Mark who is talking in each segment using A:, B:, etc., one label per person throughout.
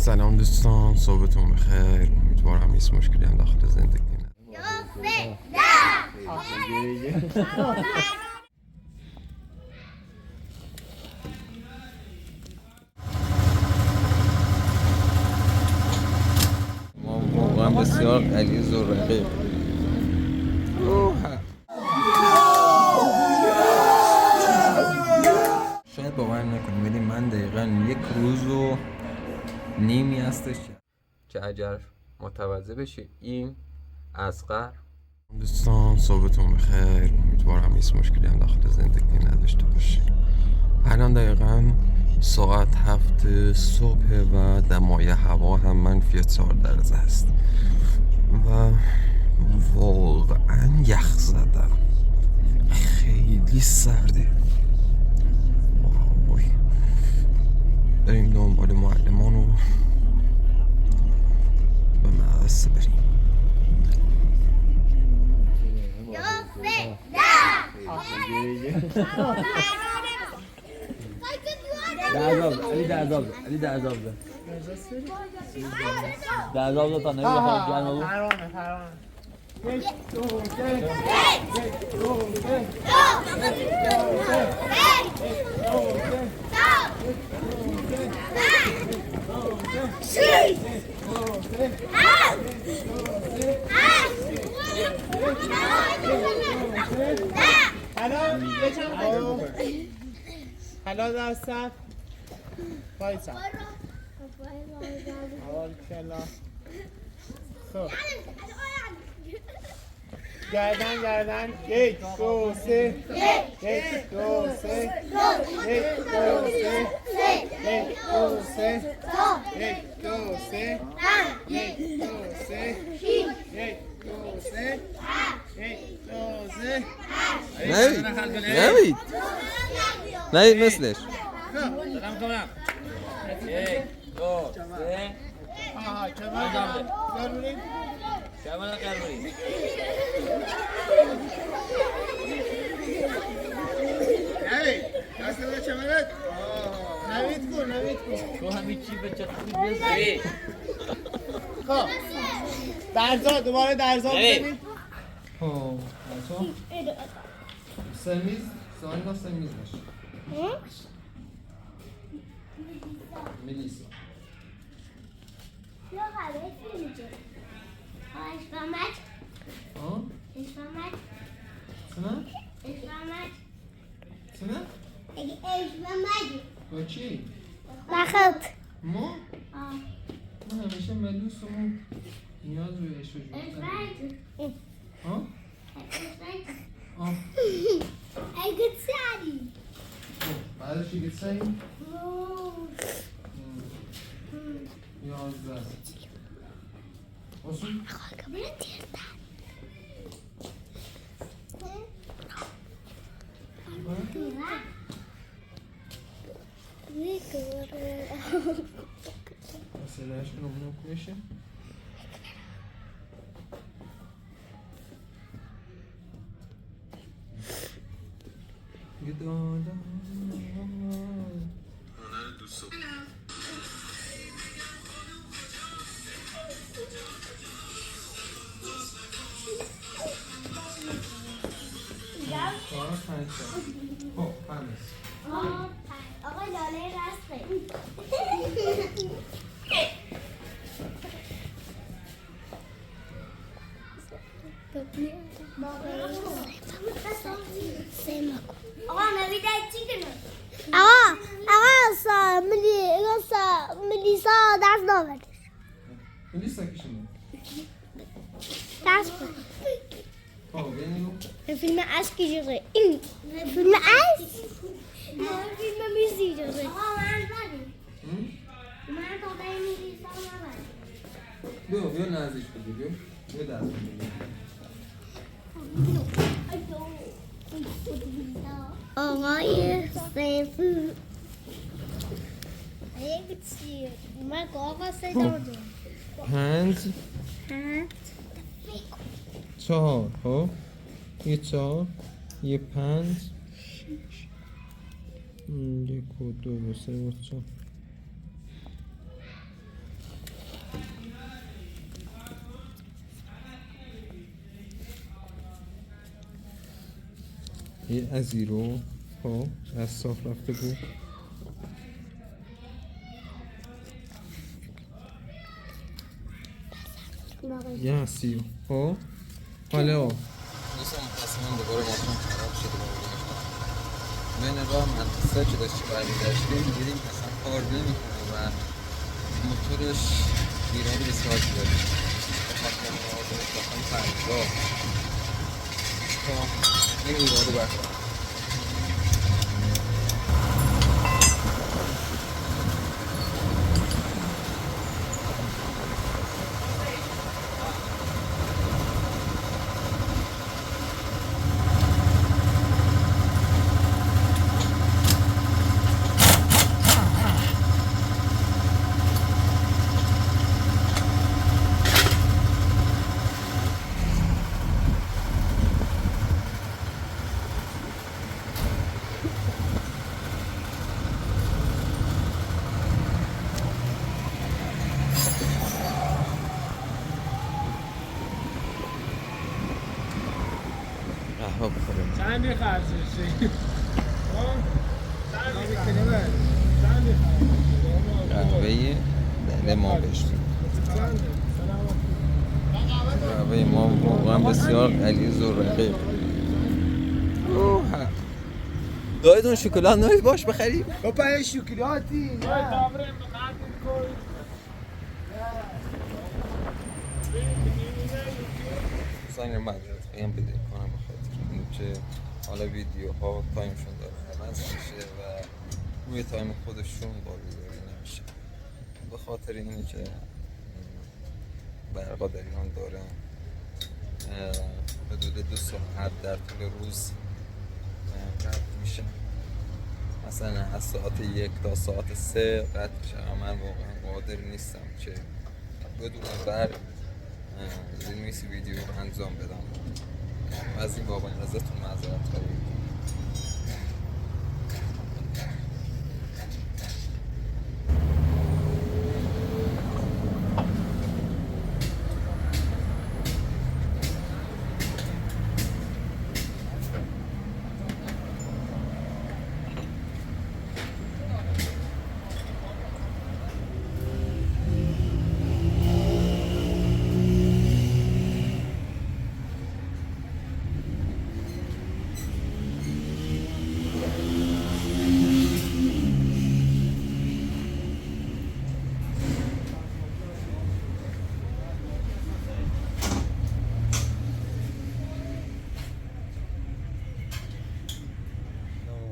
A: سلام دوستان، صبحتون بخیر. امیدوارم هیچ مشکلی هم داخل زندگی ما واقعا بسیار غلیظ و رقیق. شاید باور نکنید ولی من دقیقا 1 روز و نیمی هستش که اگر متوجه بشی این اصغر. دوستان صبحتون بخیر. امیدوارم هیچ مشکلی هم داخل زندگی نداشته باشی. الان دقیقا ساعت 7 صبح و دمای هوا هم -4 درجه است و واقعا یخ زدم. خیلی سرده. بریم دنبال معلمان و به مدرسه بریم.
B: علی در عذاب تا نمیخواد
C: حالا در صف وایسا. خب گردن 1 2 3 1 2 3 1 2 3 1 2 3 1 2 3 1 2 3 1 2 3 1 2 3
A: نوید مثلش.
B: سلام کنم 1 2 3
C: آها چه
B: شبانه قربونی
C: نوید دست بده چمنت. نوید کن
B: تو همین چی به چطوری بزنی.
C: خب درزا دوباره درزا بزنید.
A: خب بچه‌ها سمیز سوال سمیز باشه. ملیسا
D: یا قراره فیلمچه اشفامت
A: با چی؟
D: بخط
A: ما همیشه ملوس و نیاز روی اشو
D: اگه سری
A: بعدش چی گفتیم؟ 11 olsun. Mesela şunu bunu okuyayım. Gidiyor.
D: آقا لاله رسته آقا نویده چی کنه؟ آقا ملیسا دست ناوردش.
A: ملیسا کی شما؟
D: دست کن. فیلم عشق کی جوره؟ این فیلم عشق؟ فیلم میزی جوره. آقا من بریم. من تا داری ملیسا نبریم.
A: بیا نزدیش بگی بیا دست بگی.
D: آقای سیفو چیه؟ من آقا صدا دارم
A: 5 4 خب یه 4 یه 5 1 و 2 و 3 و 4 این از ایرو خب از صاف رفته بود یه هستی خب حالا دوستان متاسفانه دوباره ماشین خراب شده بین راه منطقه که داشتی برمی‌گشتیم دیدیم اصلا کار نمی‌کنه و موتورش ایرادی بسیار زیادی بخاطر آزادش داخل فرزا این ایرادو برقرار قهوه بخوریم
C: چند می‌خرجی؟ چند می‌خرجی؟
A: قهوه دل ما بهش قهوه ما واقعا بسیار غلیظ و رقیق دایتون شکلات نوید باش بخریم
C: بابا این شکلاتی
A: ساین مدرد قیم بده کنم بخاطر اینکه حالا ویدیوها تایمشون داره عوض میشه و روی تایم خودشون باروری نمیشه به خاطر اینی که برقا در ایران داره حدود 2 ساعت در طول روز قطع میشه مثلا از ساعت 1 تا ساعت 3 قطع میشه من واقعا قادر نیستم که بدون برق زیرمیسی ویدیو رو انجام بدم و از این بابا ازتون معذرت خواهیم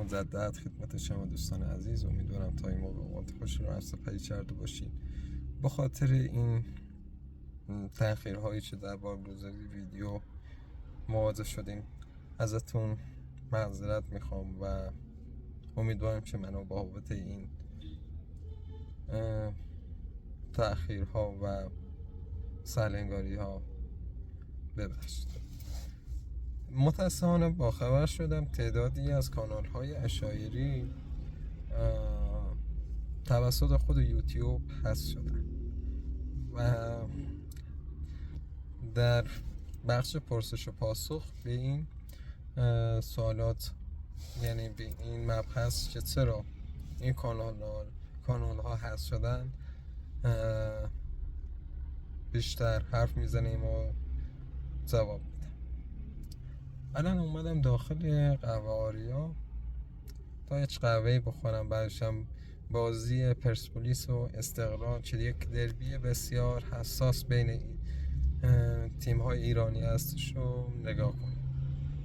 A: مجدد خدمت شما دوستان عزیز امیدوارم تا این موقع اوقات خوش رو سپری کرده باشین به خاطر این تأخیرهایی که در بارگذاری ویدیو مواجه شدیم ازتون معذرت میخوام و امیدوارم که منو با بابت این تأخیرها و سرلنگاری ها ببخشید. متاسفانه باخبر شدم تعدادی از کانال های عشایری توسط خود یوتیوب حذف شدن و در بخش پرسش و پاسخ به این سوالات یعنی به این مبحث که چرا این کانال ها حذف شدن بیشتر حرف میزنیم و جواب میدم. الان اومدم داخل قهوه آریا تا هیچ قهوه‌ای بخورم بعدشم بازی پرسپولیس و استقلال که یک دربی بسیار حساس بین تیم های ایرانی هستش رو نگاه کنم.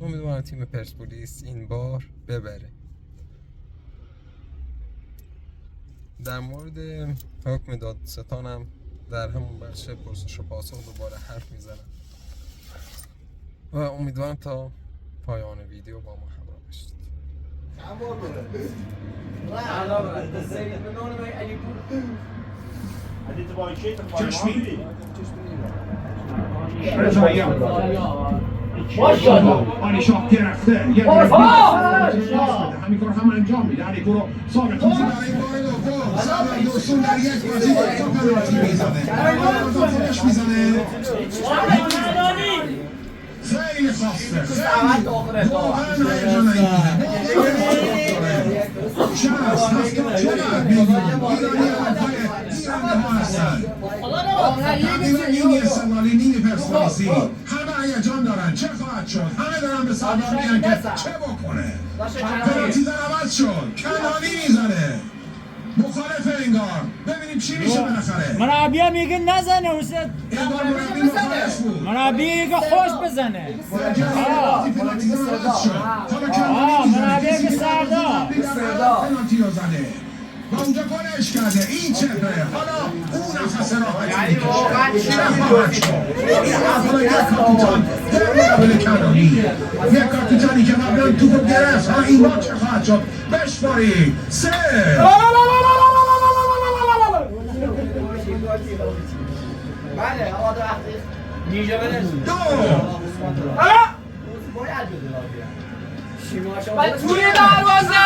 A: امیدوارم تیم پرسپولیس این بار ببره. در مورد حکم دادستانم در همون بخش پرسش و پاسخ دوباره حرف میزنم و امیدوارم تا پایان ویدیو با ما همراه باشید.
E: آنی شاپ گرفته همین کار هم انجام میده علی برو ساقه تو دوستون در یک بازی با تو پنالتی میزنه خودش میزنه خیلی خاصه واقعا هیجان این استقلالی نیمی پرسپولیسی همه هیجان دارن. چه خواهد شد؟ همه دارن به سردار میگن که چه بکنه. پنالتی در عوض شد، کنانی میزنه، مخالف انگار. ببینیم چی میشه بالاخره.
F: مربی میگه نزنه حسین.
E: انگار مربی مخالف بود.
F: مربی میگه خوش بزنه.
E: پنالتی در عوض شد. حالا کنانی
F: مربی
E: میزنه،
F: میگه سردار
E: پنالتی رو زنه و اونجا گلش کرده. این چهره حالا اون نفس راحتی چه خواهد شد. حالا یک کاپیتان در مقابل کنانی، یک کاپیتانی که قبلا توپ گرفت. ها این بار چه خواهد شد؟ بشماری 3 2
F: توی دروازه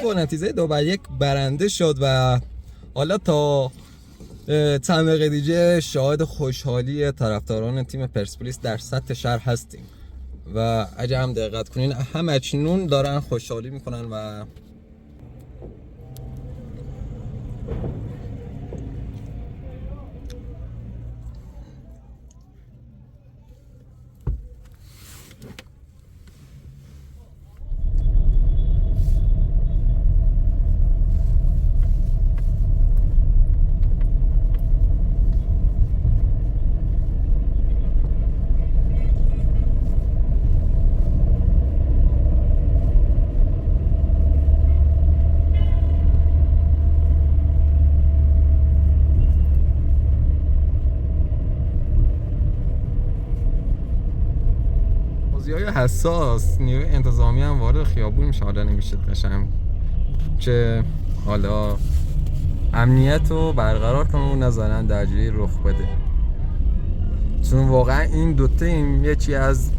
A: با نتیجه 2-1 برنده شد و حالا تا چند دقیقه دیگه شاهد خوشحالی طرفداران تیم پرسپولیس در سطح شهر هستیم و اگه هم دقت کنین هم اکنون دارن خوشحالی میکنن و های حساس نیروی انتظامی هم وارد خیابون میشه. حالا نمیشه قشنگ که حالا امنیت رو برقرار کنن و نذارن درگیری رخ بده، چون واقعا این دو تیم یکی از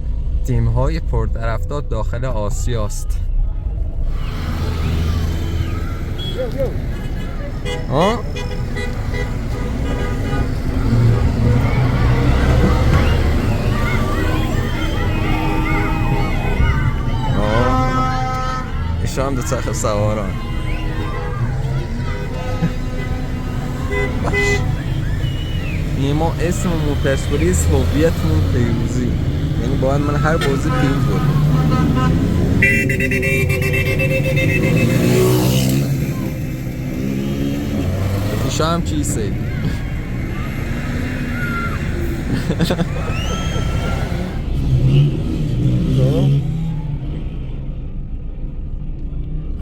A: تیم‌های پرطرفدار داخل آسیاست. ها شام دو چرخ سواران. یعنی ما اسممون پرسپولیس، هویتمون پیروزی. یعنی باید من هر بازی پیروز بودم. ایشا هم چیسه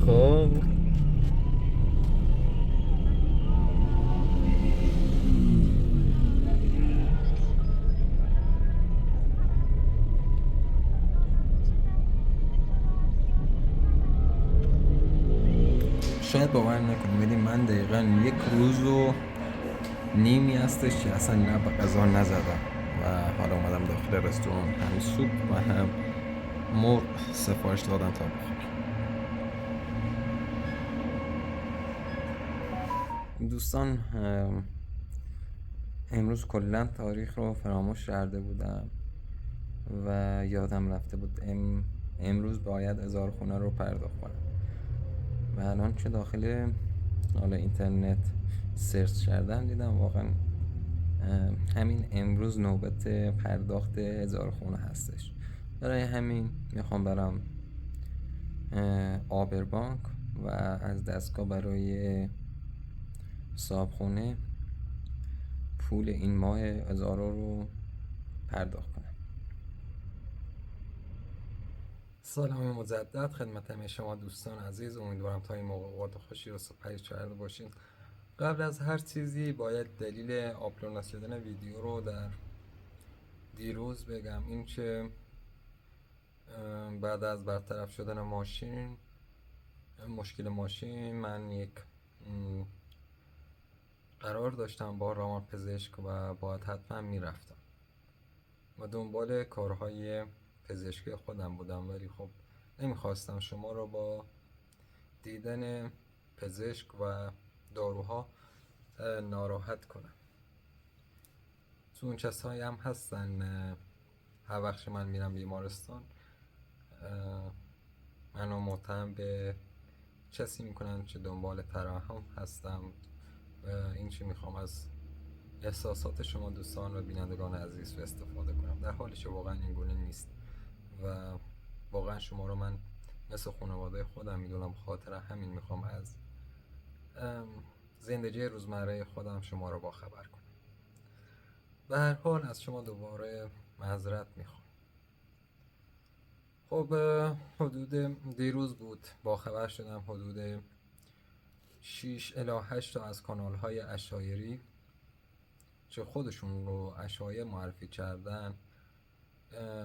A: خب شاید باور نکنیم ولی من دقیقا 1 روز و نیمی هستش که اصلا نه به غذا نزدم و حالا اومدم داخل رستوران هم سوپ و هم مرغ سفارش دادم تا بخورم. دوستان امروز کلا تاریخ رو فراموش کرده بودم و یادم رفته بود امروز باید هزار خونه رو پرداخت کنم و الان که داخل حالا اینترنت سرچ کردم دیدم واقعا همین امروز نوبت پرداخت هزار خونه هستش. برای همین میخوام برم آبربانک و از دستگاه برای صاحبخونه پول این ماه هزارا رو پرداخت کنم. سلام مجدد خدمت همه شما دوستان عزیز. امیدوارم تا این موقع اوقات خوشی رو سپری کرده باشین. قبل از هر چیزی باید دلیل آپلود نشدن ویدیو رو در دیروز بگم. این که بعد از برطرف شدن مشکل ماشین من یک قرار داشتم با روان پزشک و باید حتما میرفتم و دنبال کارهای پزشکی خودم بودم، ولی خب نمیخواستم شما رو با دیدن پزشک و داروها ناراحت کنم. چون کسایی هم هستن هر وقت من میرم بیمارستان منو متهم به کسی میکنن که دنبال ترحم هستم و این چی میخوام از احساسات شما دوستان و بینندگان عزیز رو استفاده کنم، در حالی که واقعا این گونه نیست و واقعا شما رو من مثل خانواده خودم میدونم. خاطر همین میخوام از زندگی روزمره خودم شما رو باخبر کنم. به هر حال از شما دوباره معذرت میخوام. خب حدود دیروز بود باخبر شدم حدود 6 الی 8 تا از کانال های عشایری که خودشون رو عشایر معرفی کردن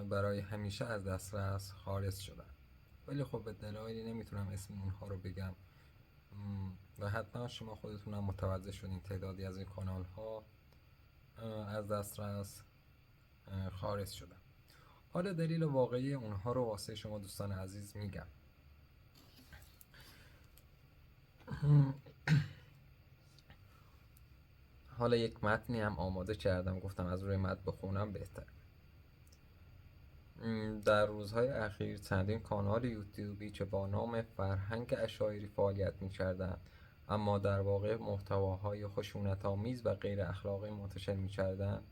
A: برای همیشه از دسترس خارج شدن، ولی خب به دلایلی نمیتونم اسم اونها رو بگم و حتما شما خودتونم متوجه شدین تعدادی از این کانال ها از دسترس خارج شدن. حالا دلیل واقعی اونها رو واسه شما دوستان عزیز میگم. حالا یک متنی هم آماده کردم، گفتم از روی متن بخونم بهتر. در روزهای اخیر چندین کانال یوتیوبی که با نام فرهنگ عشایری فعالیت می‌کردند اما در واقع محتواهای خشونت‌آمیز و غیر اخلاقی منتشر می‌کردند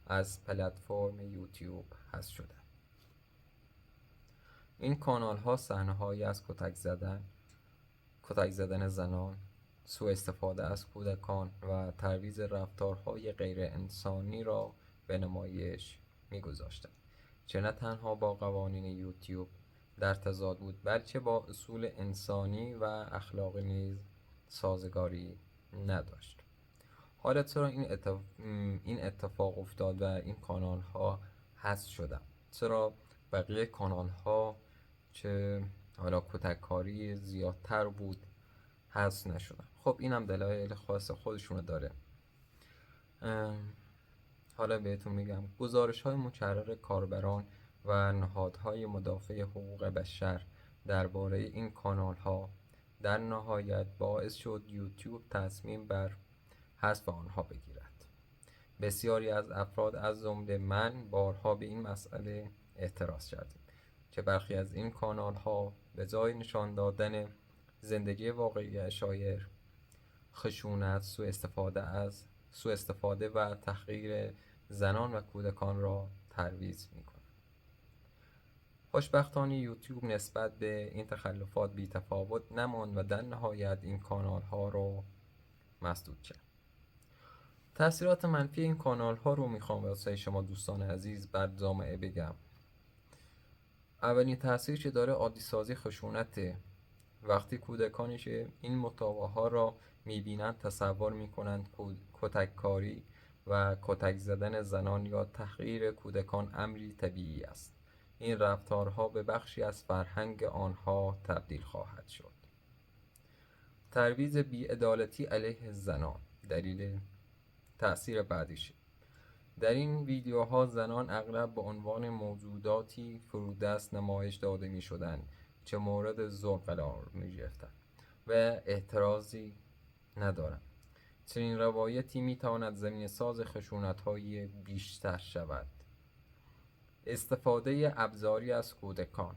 A: از پلتفرم یوتیوب حذف شدند. این کانال‌ها صحنه‌هایی از کتک زدن زنان، سوء استفاده از کودکان و ترویج رفتارهای غیر انسانی را به نمایش می‌گذاشتند که نه تنها با قوانین یوتیوب در تضاد بود بلکه با اصول انسانی و اخلاقی نیز سازگاری نداشت. حالا چرا این اتفاق افتاد و این کانال ها حذف شدن؟ چرا بقیه کانال ها که حالا کتککاری زیادتر بود حذف نشدن؟ خب اینم دلایل خاص خودشونو داره. حالا بهتون میگم. گزارش های مکرر کاربران و نهادهای مدافع حقوق بشر درباره این کانال ها در نهایت باعث شد یوتیوب تصمیم بر حذف آنها بگیرد. بسیاری از افراد از جمله من بارها به این مسئله اعتراض کردیم که برخی از این کانال ها به جای نشان دادن زندگی واقعی عشایر، خشونت، سوء استفاده از سوء استفاده و تحقیر زنان و کودکان را ترویج می‌کند. خوشبختانه یوتیوب نسبت به این تخلفات بی تفاوت نماند و در نهایت این کانال ها رو مسدود کرد. تأثیرات منفی این کانال ها رو میخوام واسه شما دوستان عزیز بر جامعه بگم. اولین تأثیر که داره عادی سازی خشونته. وقتی کودکانی که این محتواها را میبینند تصور میکنند کتککاری و کتک زدن زنان یا تحقیر کودکان امری طبیعی است. این رفتارها به بخشی از فرهنگ آنها تبدیل خواهد شد. ترویج بی‌عدالتی علیه زنان. دلیل تأثیر بعدیش. در این ویدیوها زنان اغلب به عنوان موجوداتی فرودست نمایش داده می شدند که مورد ظلم قرار می گرفتند و اعتراضی ندارند. چنین روایتی می تواند زمینه ساز خشونت‌های بیشتر شود. استفاده ابزاری از کودکان.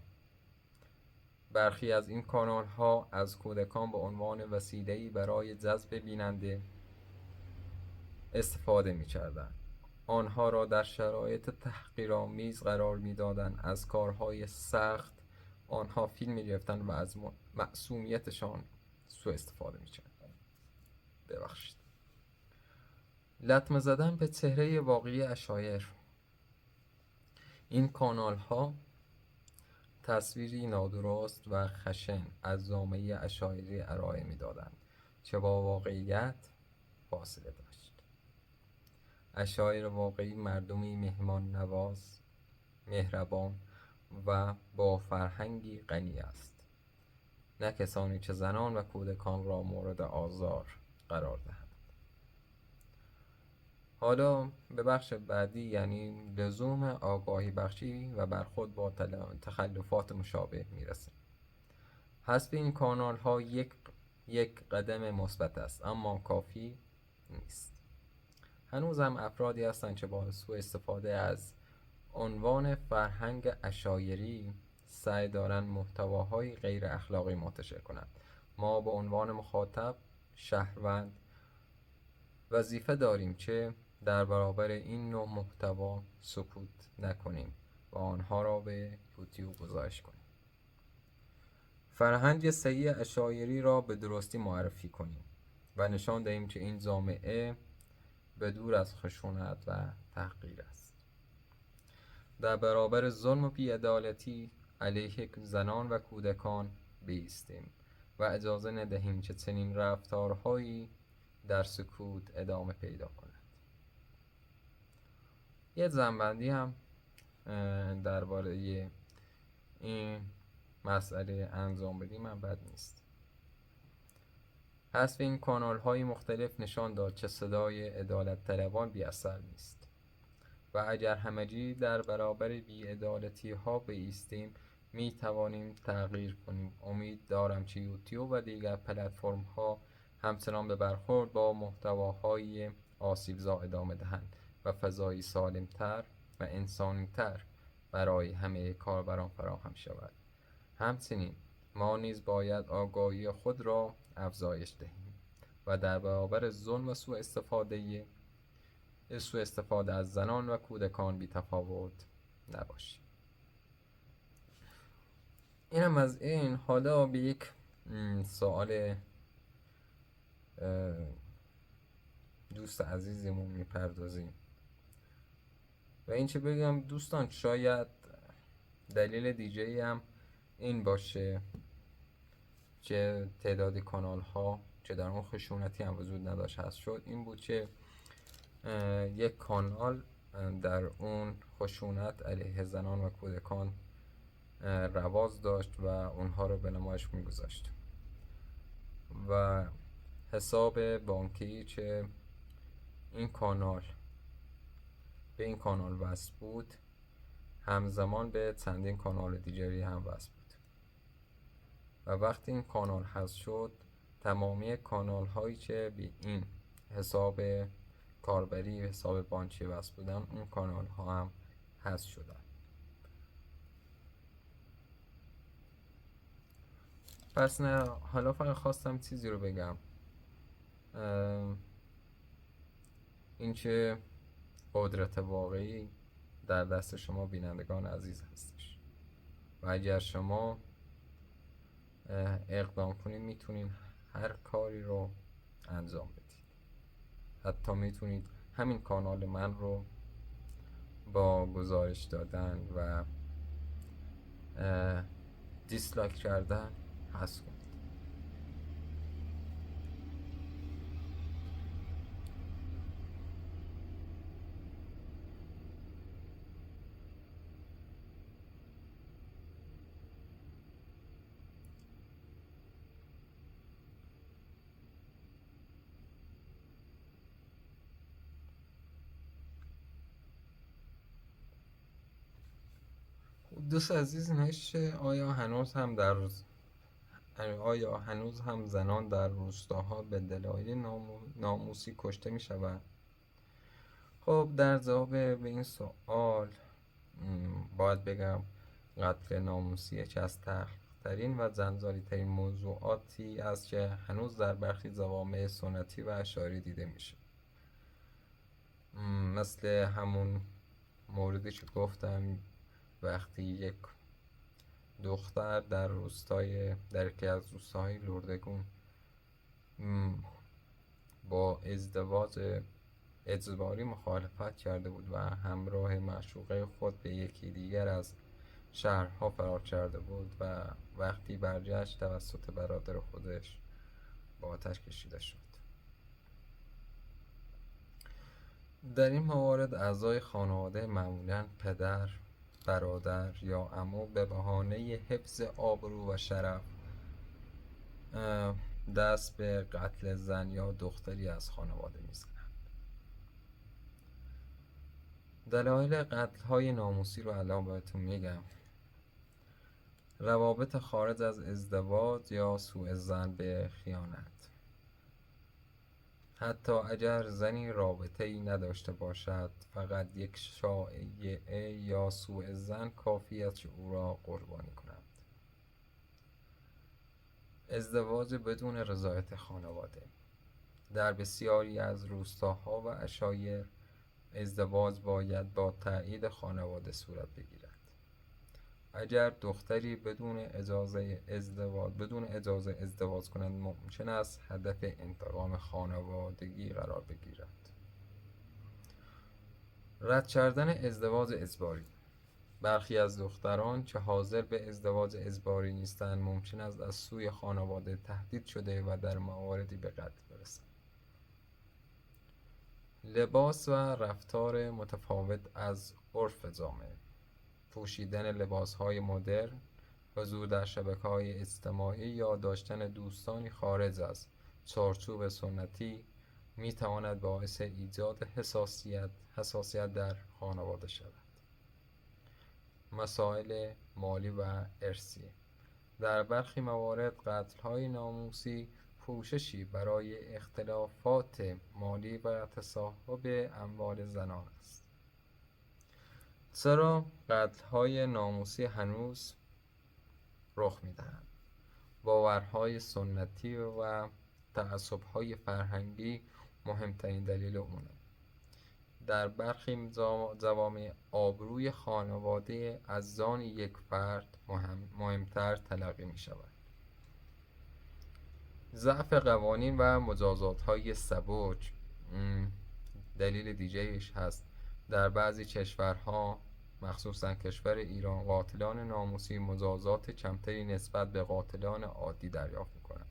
A: برخی از این کانال ها از کودکان به عنوان وسیله‌ای برای جذب بیننده استفاده می کردند. آنها را در شرایط تحقیرآمیز قرار می دادند. از کارهای سخت آنها فیلم می گرفتند و از معصومیتشان سوء استفاده می کردند. ببخشید. لطمه زدن به چهره واقعی عشایر. این کانال ها تصویری نادرست و خشن از جامعه عشایری ارائه می دادند که با واقعیت فاصله داشت. عشایر واقعی مردمی مهمان نواز، مهربان و با فرهنگی غنی است، نه کسانی که زنان و کودکان را مورد آزار قرار دهند. حالا به بخش بعدی، یعنی لزوم آگاهی بخشی و برخورد با تخلفات مشابه میرسیم. حذف این کانال ها یک قدم مثبت است، اما کافی نیست. هنوز هم افرادی هستند که با سوء استفاده از عنوان فرهنگ عشایری سعی دارند محتواهای غیر اخلاقی منتشر کنند. ما به عنوان مخاطب، شهروند، وظیفه داریم که در برابر این نوع محتوا سکوت نکنیم و آنها را به یوتیوب گزارش کنیم. فرهنگ صحیح عشایری را به درستی معرفی کنیم و نشان دهیم که این جامعه به دور از خشونت و تحقیر است. در برابر ظلم و بی‌عدالتی علیه زنان و کودکان بایستیم و اجازه ندهیم که چنین رفتارهایی در سکوت ادامه پیدا کند. یه جنبندی هم درباره این مسئله انجام بدیم من بد نیست. حذف این کانال های مختلف نشان داد که صدای عدالت طلبان بی اثر نیست و اگر همگی در برابر بی‌عدالتی ها بایستیم می توانیم تغییر کنیم. امید دارم که یوتیوب و دیگر پلتفرم ها همچنان به برخورد با محتواهای آسیبزا ادامه دهند و فضایی سالمتر و انسانیتر برای همه کاربران فراهم شود. همچنین ما نیز باید آگاهی خود را افزایش دهیم و در برابر ظلم و سوء استفاده از زنان و کودکان بی تفاوت نباشیم. اینم از این. حالا به یک سوال دوست عزیزمون میپردازیم و این چه بگم دوستان، شاید دلیل دیگه‌ای هم این باشه که تعداد کانال ها که در اون خشونتی هم وجود نداشت هست شد. این بود که یک کانال در اون خشونت علیه زنان و کودکان رواج داشت و اونها رو به نمایش میگذاشت و حساب بانکی که این کانال به این کانال وصل بود همزمان به چندین کانال دیگری هم وصل بود و وقتی این کانال حذف شد تمامی کانال هایی که به این حساب کاربری و حساب بانکی وصل بودن اون کانال ها هم حذف شدن. پس نه، حالا فقط خواستم چیزی رو بگم. اینکه قدرت واقعی در دست شما بینندگان عزیز هستش و اگر شما اقدام کنید میتونید هر کاری رو انجام بدید. حتی میتونید همین کانال من رو با گزارش دادن و دیسلایک کردن حذف کنید. دوست عزیز نشه آیا هنوز هم زنان در روستاها به دلایل ناموسی کشته می شوند؟ خب در جواب به این سوال باید بگم قتل ناموسی یکی از تلخترین و جنجالی ترین موضوعاتی است که هنوز در برخی جوامع سنتی و اشعاری دیده میشه. مثل همون موردی که گفتم، وقتی یک دختر در یکی از روستاهای لردگون با ازدواج اجباری مخالفت کرده بود و همراه معشوقه خود به یکی دیگر از شهرها فرار کرده بود و وقتی برگشت توسط برادر خودش با آتش کشیده شد. در این موارد اعضای خانواده معمولاً پدر، برادر یا عمو به بهانه حفظ آبرو و شرف دست به قتل زن یا دختری از خانواده میزنند. دلایل قتل های ناموسی رو الان بهتون میگم. روابط خارج از ازدواج یا سوء ظن به خیانت. حتی اگر زنی رابطه ای نداشته باشد، فقط یک شایعه یا سوء ظن کافی است که او را قربانی کند. ازدواج بدون رضایت خانواده. در بسیاری از روستاها و عشایر ازدواج باید با تایید خانواده صورت بگیرد. اگر دختری بدون اجازه ازدواج کنند، ممکن است هدف انتقام خانوادگی قرار بگیرد. رد کردن ازدواج اجباری. برخی از دختران که حاضر به ازدواج اجباری نیستند ممکن است از سوی خانواده تهدید شده و در مواردی به قتل برسند. لباس و رفتار متفاوت از عرف جامعه. پوشیدن لباس‌های مدرن، حضور در شبکه‌های اجتماعی یا داشتن دوستانی خارج از چارچوب سنتی می‌تواند باعث ایجاد حساسیت در خانواده شود. مسائل مالی و ارثی. در برخی موارد قتل‌های ناموسی پوششی برای اختلافات مالی و تصاحب اموال زنان است. چرا قتل‌های ناموسی هنوز رخ می‌دهند؟ باورهای سنتی و تعصب‌های فرهنگی مهمترین دلیل اونه. در برخی جوامع آبروی خانواده از جان یک فرد مهمتر تلقی می‌شود. ضعف قوانین و مجازات‌های سبک دلیل دیگه‌ایش هست. در بعضی کشورها، مخصوصا کشور ایران، قاتلان ناموسی مجازات کمتری نسبت به قاتلان عادی دریافت می‌کنند،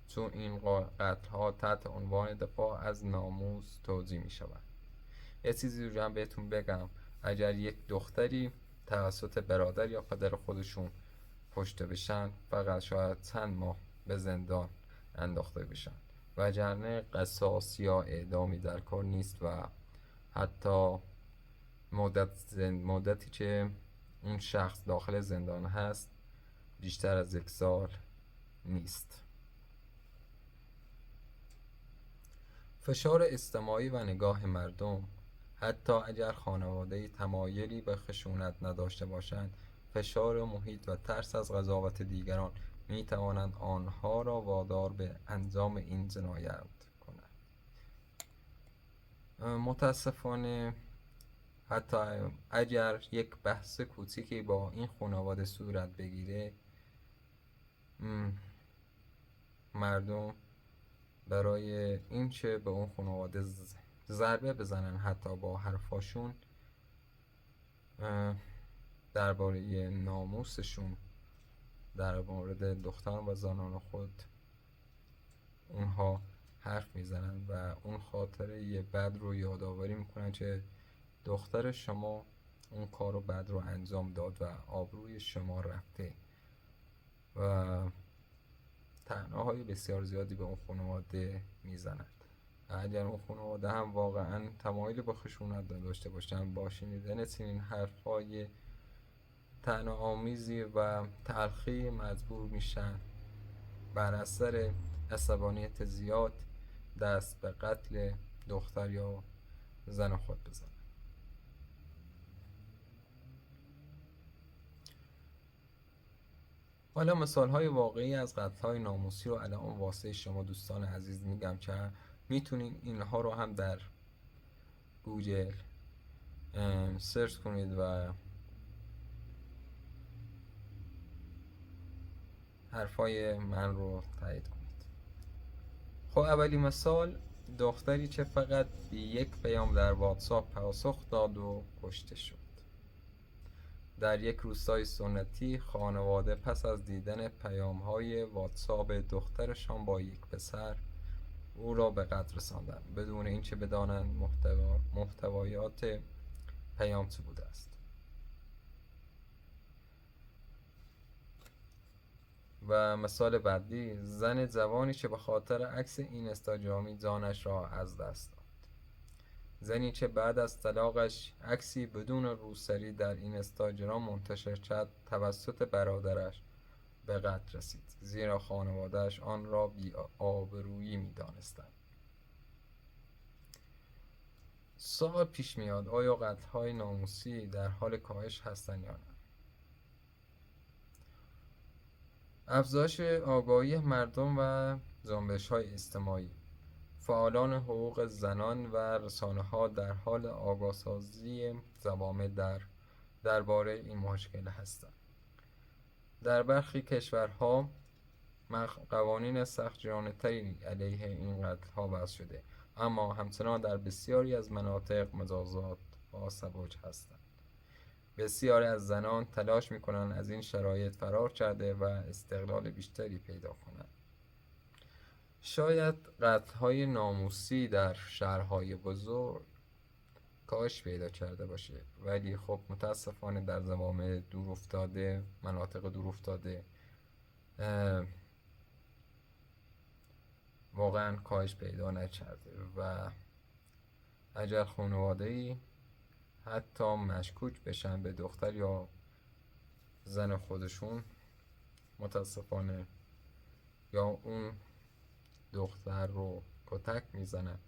A: چون این قتل‌ها تحت عنوان دفاع از ناموس توجیه می‌شوند. یه چیزی رو هم بهتون بگم، اگر یک دختری توسط برادر یا پدر خودشون کشته بشن، فقط شاید چند ماه به زندان انداخته بشن، وگرنه قصاص یا اعدامی در کار نیست و حتی مدتی که اون شخص داخل زندان هست بیشتر از 1 سال نیست. فشار اجتماعی و نگاه مردم. حتی اگر خانواده تمایلی به خشونت نداشته باشند، فشار محیط و ترس از قضاوت دیگران می توانند آنها را وادار به انجام این جنایت کنند. متاسفانه حتی اگر یک بحث کوچیکی با این خانواده صورت بگیره، مردم برای این چه به اون خانواده ضربه بزنن، حتی با حرفاشون درباره ناموسشون، در مورد دختران و زنان خود اونها حرف میزنن و اون خاطره بد رو یادآوری میکنن که دختر شما اون کار رو بد رو انجام داد و آبروی شما رفته و طعنه‌های بسیار زیادی به اون خانواده میزنند. اگر اون خانواده هم واقعا تمایل به خشونت داشته باشن، با شنیدن چنین حرف‌های طعنه‌آمیزی و تلخی مجبور میشن بر اثر عصبانیت زیاد دست به قتل دختر یا زن خود بزنن. حالا مثال‌های واقعی از قتل‌های ناموسی رو الان واسه شما دوستان عزیز میگم که میتونین اینها رو هم در گوگل سرچ کنید و حرفای من رو تایید کنید. خب اولی مثال، دختری که فقط به یک پیام در واتساپ پاسخ داد و کشته شد. در یک روستای سنتی، خانواده پس از دیدن پیام‌های واتساپ دخترشان با یک پسر، او را به قتل رساندند بدون اینکه بدانند محتویات پیام چه بوده است. و مثال بعدی، زن جوانی که به خاطر عکس اینستاگرامی جانش را از دست داد. زنی که بعد از طلاقش عکسی بدون روسری در اینستاگرام منتشر کرد توسط برادرش به قتل رسید، زیرا خانواده‌اش آن را بی آبرویی می دانستند. سوال پیش میاد، آیا قتل‌های ناموسی در حال کاهش هستند یا نه؟ افزایش آگاهی مردم و جنبش‌های اجتماعی. فعالان حقوق زنان و رسانه‌ها در حال آگاهسازی جوامع درباره این مشکل هستند. در برخی کشورها قوانین سخت‌گیرانه‌تری علیه این قتل‌ها وضع شده، اما همچنان در بسیاری از مناطق مجازات‌ها سبک هستند. بسیاری از زنان تلاش می‌کنند از این شرایط فرار کرده و استقلال بیشتری پیدا کنند. شاید قتل‌های ناموسی در شهرهای بزرگ کاهش پیدا کرده باشه، ولی خب متاسفانه در جوامع دورافتاده، مناطق دورافتاده واقعا کاهش پیدا نکرده و اگر خانواده‌ای حتی مشکوک بشن به دختر یا زن خودشون، متاسفانه یا اون دختر رو کتک میزنن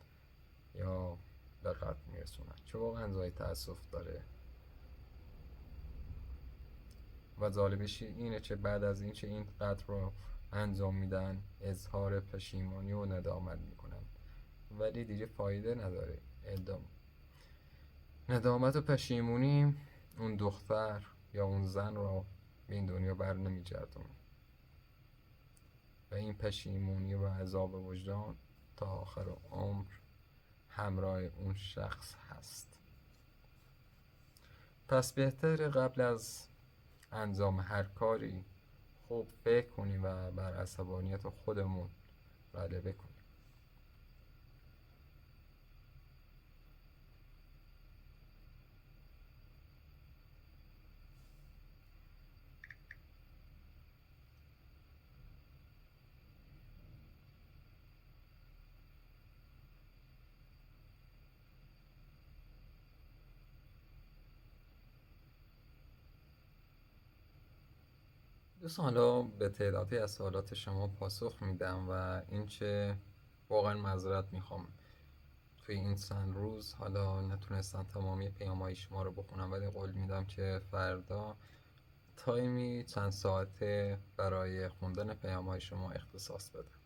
A: یا به قتل میرسونن، چه واقعا جای تأسف داره. و جالبش اینه که بعد از اینکه این قتل رو انجام میدن اظهار پشیمانی و ندامت میکنن، ولی دیگه فایده نداره. ندامت و پشیمونی اون دختر یا اون زن رو به این دنیا بر نمیگردونه و این پشیمونی و عذاب وجدان تا آخر عمر همراه اون شخص هست. پس بهتره قبل از انجام هر کاری خوب فکر کنیم و بر عصبانیت خودمون غلبه کنیم. دوستان حالا به تعدادی از سوالات شما پاسخ میدم و اینکه واقعا معذرت میخوام توی این چند روز حالا نتونستم تمامی پیام‌های شما رو بخونم، ولی قول میدم که فردا تایمی چند ساعته برای خوندن پیام‌های شما اختصاص بدم.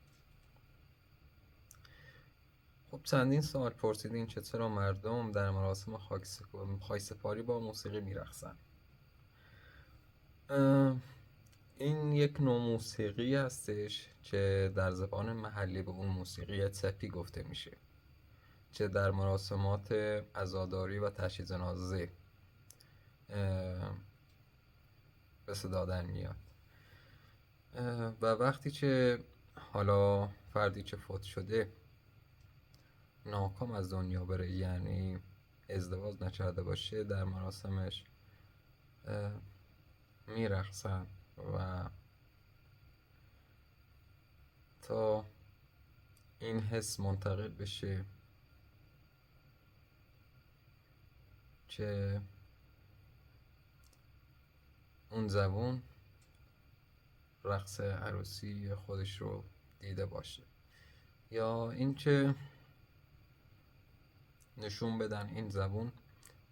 A: خب چندین سوال پرسیدین که چرا مردم در مراسم خاکسپاری با موسیقی میرقصن. این یک نوع موسیقی هستش که در زبان محلی به اون موسیقی تپی گفته میشه، که در مراسمات عزاداری و تشییع جنازه به صدا در میاد. و وقتی که حالا فردی که فوت شده ناکام از دنیا بره، یعنی ازدواج نکرده باشه، در مراسمش میرقصن و تا این حس منتقل بشه که اون زبون رقص عروسی خودش رو دیده باشه، یا اینکه نشون بدن این زبون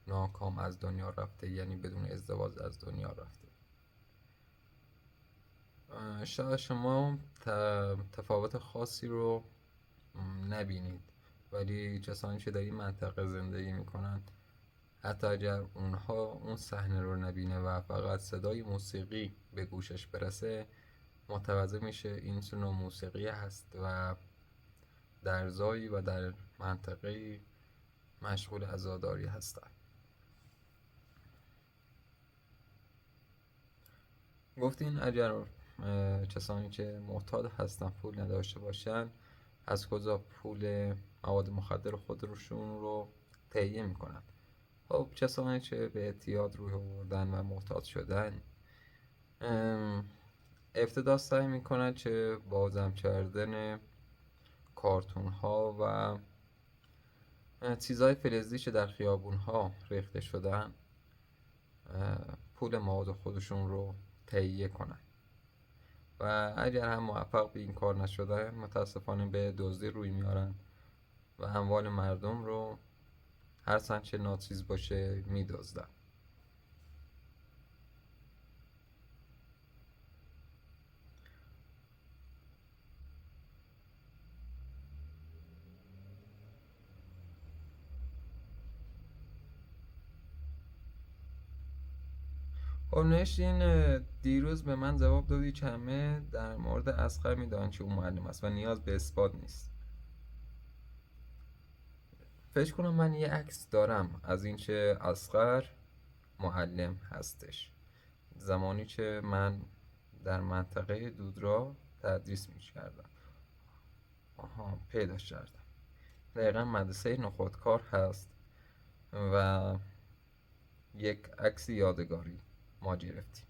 A: ناکام از دنیا رفته، یعنی بدون ازدواج از دنیا رفته. شاید شما تفاوت خاصی رو نبینید، ولی کسانی که در این منطقه زندگی میکنن، حتی اگر اونها اون صحنه رو نبینه و فقط صدای موسیقی به گوشش برسه، متوجه میشه این چه نوع موسیقی هست و در جایی و در منطقه مشغول عزاداری هستن. گفتین اگر کسانی که معتاد هستن پول نداشته باشن، از کجا پول مواد مخدر خودشون رو تهیه میکنن؟ خب کسانی که به اعتیاد روی آوردن و معتاد شدن، ابتدا سعی میکنن که با جمع کردن کارتون ها و چیزهای فلزی که در خیابون ها ریخته شدن پول مواد خودشون رو تهیه کنن، و اگر هم موفق به این کار نشدن، متاسفانه به دزدی روی میارن و اموال مردم رو هرچند چه ناچیز باشه میدزدن. خب نشین، دیروز به من جواب دادی که همه در مورد اصغر میدانن که او معلم است و نیاز به اثبات نیست. فکر کنم من یه عکس دارم از این که اصغر معلم هستش، زمانی که من در منطقه دودرا تدریس میکردم. آها، پیداش کردم. دقیقا مدرسه نخودکار هست و یک عکس یادگاری ما گرفتیم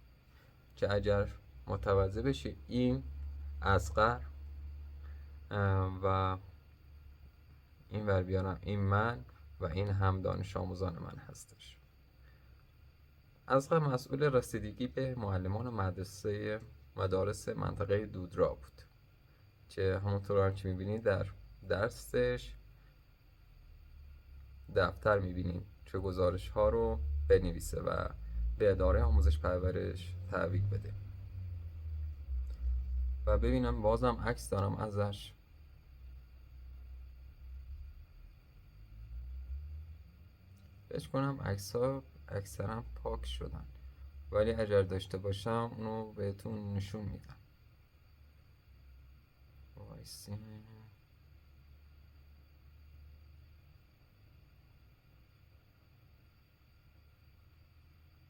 A: که اگر متوجه بشی این اصغر و این ور بیارم، این من و این هم دانش آموزان من هستش. اصغر مسئول رسیدگی به معلمان مدارس منطقه دودرا بود که همونطور هم که میبینید در درسش دفتر میبینید که گزارش ها رو بنویسه و به اداره آموزش پرورش تحویل بده. و ببینم بازم عکس دارم ازش. فکر کنم عکس ها اکثرا پاک شدن، ولی اگر داشته باشم اونو بهتون نشون میدم. وایسی.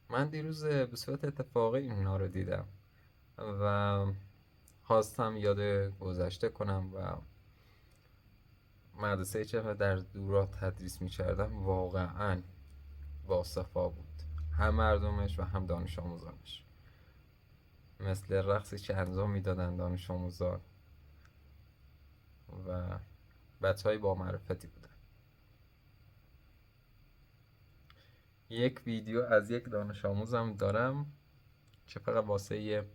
A: من دیروز به صورت اتفاقی اینا رو دیدم و خواستم یاد گذشته کنم و مدرسه که در دورا تدریس می‌کردم واقعاً باصفا بود، هم مردمش و هم دانش آموزانش. مثل رقصی که انجام میدادن دانش آموزان و بچه‌های با معرفتی بودن. یک ویدیو از یک دانش آموزم دارم که فقط واسه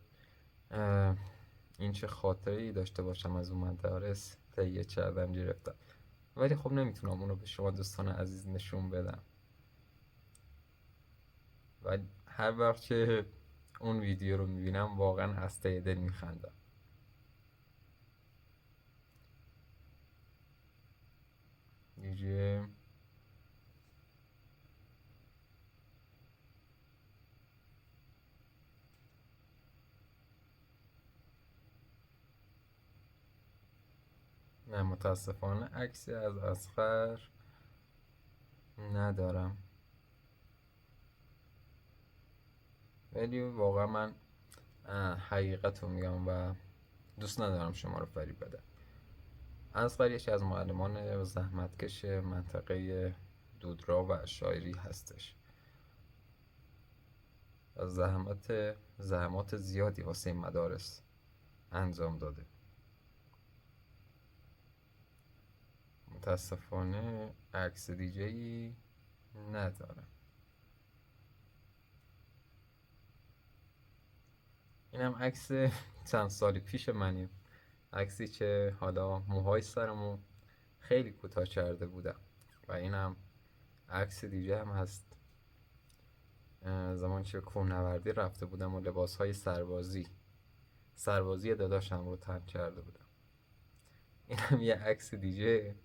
A: این چه خاطری داشته باشم از اون مدارس تهیه کردم گرفتم، ولی خب نمیتونم اونو به شما دوستان عزیز نشون بدم. و هر وقت که اون ویدیو رو میبینم واقعا از ته دل میخندم. دیجه نه، متاسفانه عکسی از اصغر ندارم، ولی واقعا من حقیقت رو میگم و دوست ندارم شما رو فریب بدم. اصغر یکی از معلمان زحمتکش منطقه دودرا و شاعری هستش. زحمات زیادی واسه این مدارس انجام داده. متاسفانه عکس دیجه‌ای ندارم. اینم عکس چند سال پیش منیم، عکسی که حالا موهای سرمو خیلی کوتاه کرده بودم و اینم عکس دیگه هم هست زمان که کوهنوردی رفته بودم و لباسهای سربازی داداشم رو تن کرده بودم. اینم یه عکس دیگه.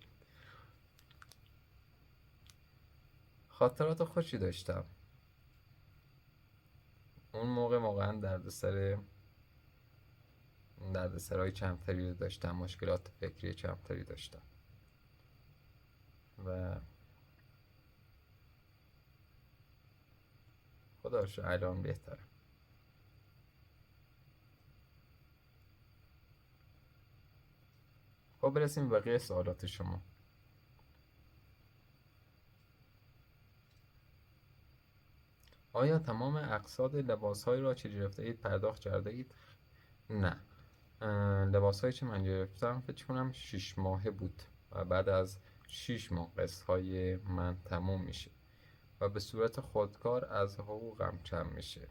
A: خاطرات خوشی داشتم اون موقع، واقعا دردسرای کمتری رو داشتم، مشکلات فکری کمتری داشتم و خدا رو شکر الان بهتره. خب برسیم به بقیه سوالات شما. آیا تمام اقساط لباس‌هایی را که گرفته اید پرداخت کرده اید؟ نه، لباس‌هایی که من گرفتم فکر کنم 6 ماهه بود و بعد از 6 ماه قسط‌های من تموم میشه و به صورت خودکار از حقوقم کم میشه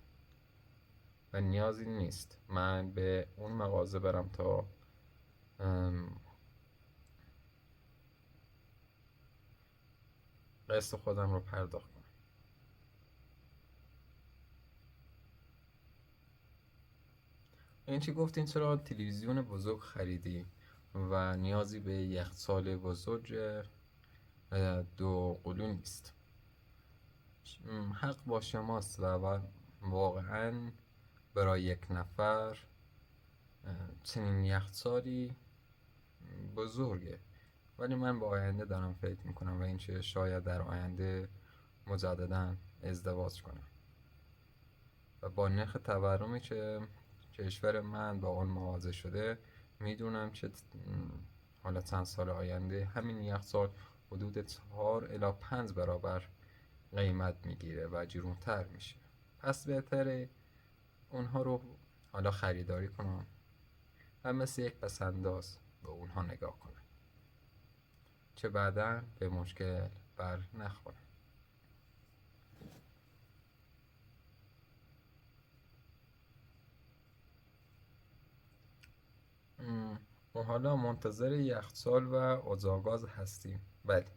A: و نیازی نیست من به اون مغازه برم تا قسط خودم رو پرداخت کنم. این چی گفتین چرا تلویزیون بزرگ خریدی و نیازی به یخچال بزرگ 2 قلو نیست؟ حق با شماست و واقعا برای یک نفر چنین یخچالی بزرگه، ولی من به آینده دارم فکر میکنم و اینکه شاید در آینده مجددا ازدواج کنم و با نرخ تورمی که کشور من با اون مواجه شده میدونم که حالا چند سال آینده همین یخچال حدود 4 الی 5 برابر قیمت میگیره و گرونتر میشه. پس بهتره اونها رو حالا خریداری کنم و مثل یک پسنداز به اونها نگاه کنم که بعدا به مشکل بر نخورم. ما حالا منتظر یخچال و اجاقاز هستیم. بله.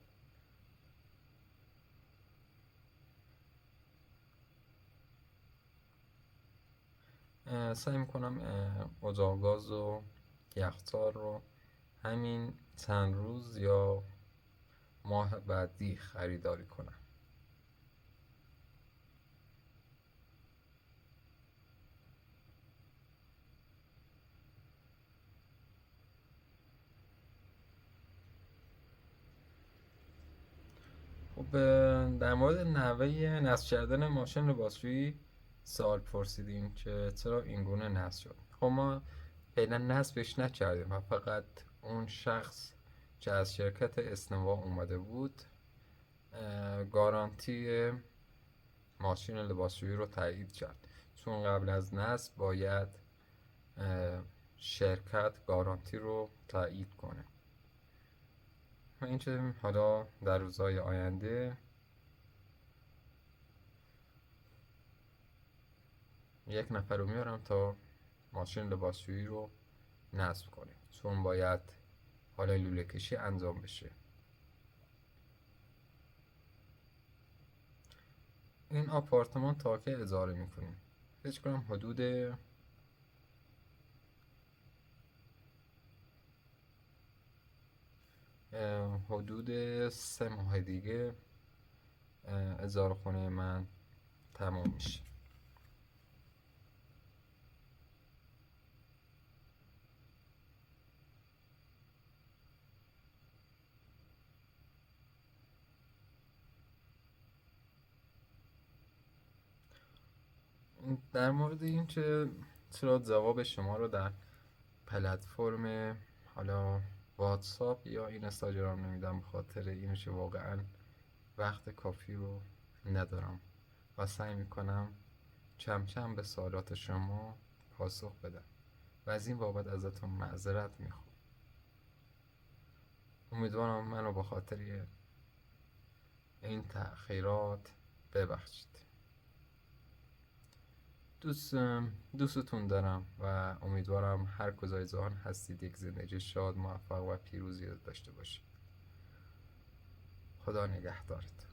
A: سعی میکنم اجاقاز و یخچال رو همین چند روز یا ماه بعدی خریداری کنم. خب در مورد نحوه نصب کردن ماشین لباسشویی سوال پرسیدیم که چرا این گونه نصب شد. خب ما فعلا نصبش نکردیم و فقط اون شخص که از شرکت اسنوا اومده بود گارانتی ماشین لباسشویی رو تایید کرد، چون قبل از نصب باید شرکت گارانتی رو تایید کنه. و اینکه حالا در روزهای آینده یک نفر رو میارم تا ماشین لباسشویی رو نصب کنه، چون باید حالا لوله کشی انجام بشه. این آپارتمان تا که اجاره میکنیم؟ فکر کنم حدود حدود 3 ماه دیگه اجاره خونه من تموم میشه. در مورد این که چرا جواب شما رو در پلتفرم حالا واتساپ یا این اینستاگرام نمیدم، بخاطر اینش واقعا وقت کافی رو ندارم و سعی میکنم کم کم به سوالات شما پاسخ بدم و از این بابت ازتون معذرت میخوام. امیدوارم منو با خاطر این تأخیرات ببخشید. دوستتون دارم و امیدوارم هر کجای جهان هستید یک زندگی شاد، موفق و پیروزی داشته باشید. خدا نگهدارت.